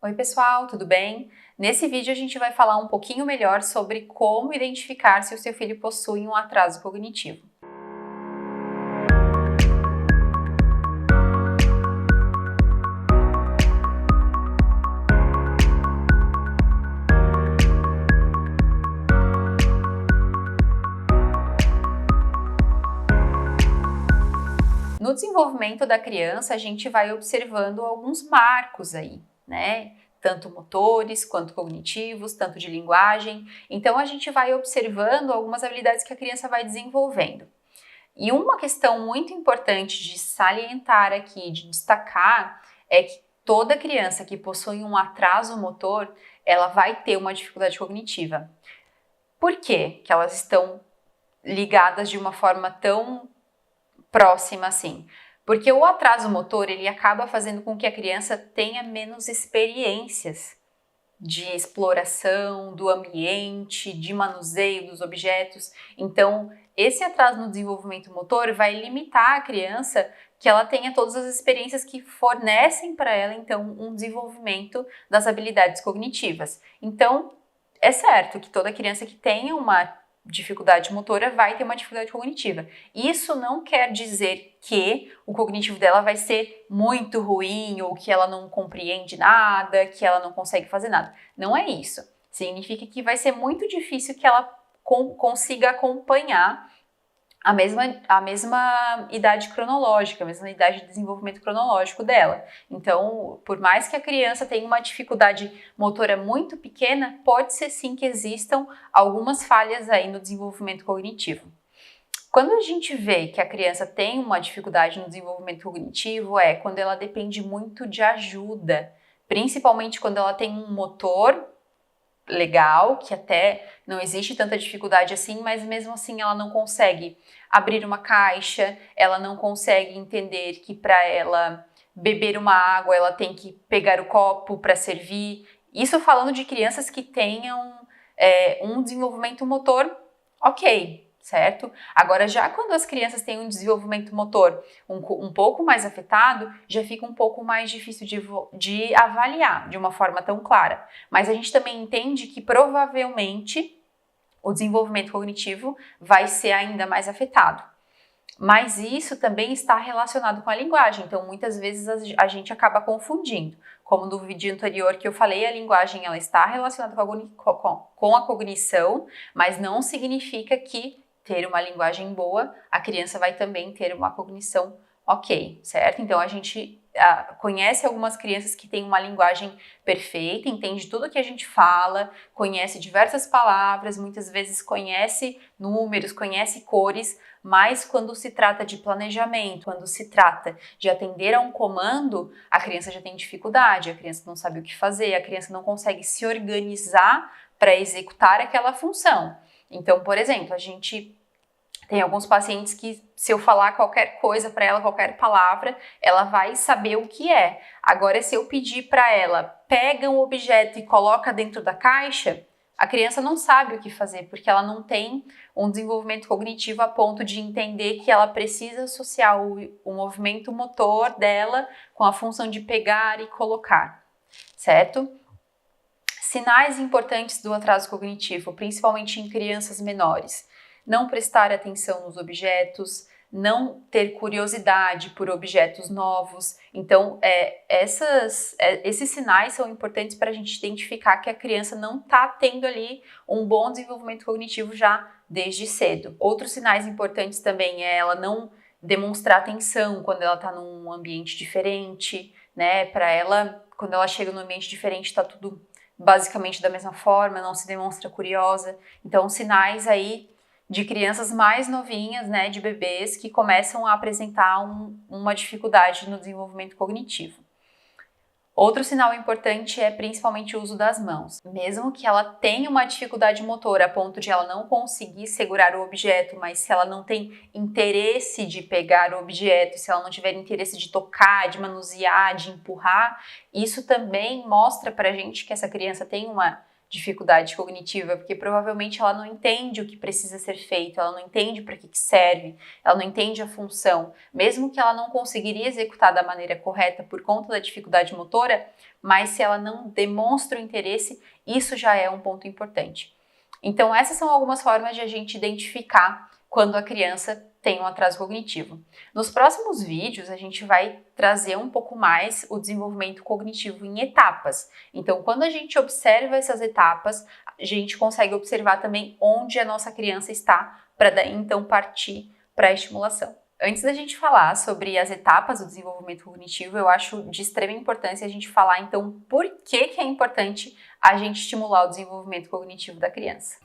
Oi pessoal, tudo bem? Nesse vídeo a gente vai falar um pouquinho melhor sobre como identificar se o seu filho possui um atraso cognitivo. No desenvolvimento da criança, a gente vai observando alguns marcos aí, né? Tanto motores quanto cognitivos, tanto de linguagem. Então, a gente vai observando algumas habilidades que a criança vai desenvolvendo. E uma questão muito importante de salientar aqui, de destacar, é que toda criança que possui um atraso motor, ela vai ter uma dificuldade cognitiva. Por quê que elas estão ligadas de uma forma tão próxima assim? Porque o atraso motor, ele acaba fazendo com que a criança tenha menos experiências de exploração do ambiente, de manuseio dos objetos. Então, esse atraso no desenvolvimento motor vai limitar a criança que ela tenha todas as experiências que fornecem para ela, então, um desenvolvimento das habilidades cognitivas. Então, é certo que toda criança que tenha uma dificuldade motora vai ter uma dificuldade cognitiva. Isso não quer dizer que o cognitivo dela vai ser muito ruim ou que ela não compreende nada, que ela não consegue fazer nada. Não é isso. Significa que vai ser muito difícil que ela consiga acompanhar a mesma idade cronológica, a mesma idade de desenvolvimento cronológico dela. Então, por mais que a criança tenha uma dificuldade motora muito pequena, pode ser sim que existam algumas falhas aí no desenvolvimento cognitivo. Quando a gente vê que a criança tem uma dificuldade no desenvolvimento cognitivo, é quando ela depende muito de ajuda, principalmente quando ela tem um motor legal, que até não existe tanta dificuldade assim, mas mesmo assim ela não consegue abrir uma caixa, ela não consegue entender que para ela beber uma água ela tem que pegar o copo para servir. Isso falando de crianças que tenham um desenvolvimento motor ok, certo? Agora, já quando as crianças têm um desenvolvimento motor um pouco mais afetado, já fica um pouco mais difícil de avaliar de uma forma tão clara. Mas a gente também entende que provavelmente o desenvolvimento cognitivo vai ser ainda mais afetado. Mas isso também está relacionado com a linguagem, então muitas vezes a gente acaba confundindo. Como no vídeo anterior que eu falei, a linguagem ela está relacionada com a cognição, mas não significa que ter uma linguagem boa, a criança vai também ter uma cognição ok, certo? Então a gente conhece algumas crianças que têm uma linguagem perfeita, entende tudo que a gente fala, conhece diversas palavras, muitas vezes conhece números, conhece cores, mas quando se trata de planejamento, quando se trata de atender a um comando, a criança já tem dificuldade, a criança não sabe o que fazer, a criança não consegue se organizar para executar aquela função. Então, por exemplo, a gente tem alguns pacientes que, se eu falar qualquer coisa para ela, qualquer palavra, ela vai saber o que é. Agora, se eu pedir para ela, pega um objeto e coloca dentro da caixa, a criança não sabe o que fazer, porque ela não tem um desenvolvimento cognitivo a ponto de entender que ela precisa associar o movimento motor dela com a função de pegar e colocar, certo? Sinais importantes do atraso cognitivo, principalmente em crianças menores. Não prestar atenção nos objetos, não ter curiosidade por objetos novos. Então, esses sinais são importantes para a gente identificar que a criança não está tendo ali um bom desenvolvimento cognitivo já desde cedo. Outros sinais importantes também é ela não demonstrar atenção quando ela está num ambiente diferente, né? Para ela, quando ela chega num ambiente diferente, está tudo basicamente da mesma forma, não se demonstra curiosa. Então, sinais aí de crianças mais novinhas, né, de bebês que começam a apresentar uma dificuldade no desenvolvimento cognitivo. Outro sinal importante é principalmente o uso das mãos. Mesmo que ela tenha uma dificuldade motora a ponto de ela não conseguir segurar o objeto, mas se ela não tem interesse de pegar o objeto, se ela não tiver interesse de tocar, de manusear, de empurrar, isso também mostra pra gente que essa criança tem uma dificuldade cognitiva, porque provavelmente ela não entende o que precisa ser feito, ela não entende para que serve, ela não entende a função, mesmo que ela não conseguiria executar da maneira correta por conta da dificuldade motora, mas se ela não demonstra o interesse, isso já é um ponto importante. Então essas são algumas formas de a gente identificar quando a criança tem um atraso cognitivo. Nos próximos vídeos, a gente vai trazer um pouco mais o desenvolvimento cognitivo em etapas. Então, quando a gente observa essas etapas, a gente consegue observar também onde a nossa criança está, para daí então partir para a estimulação. Antes da gente falar sobre as etapas do desenvolvimento cognitivo, eu acho de extrema importância a gente falar então por que é importante a gente estimular o desenvolvimento cognitivo da criança.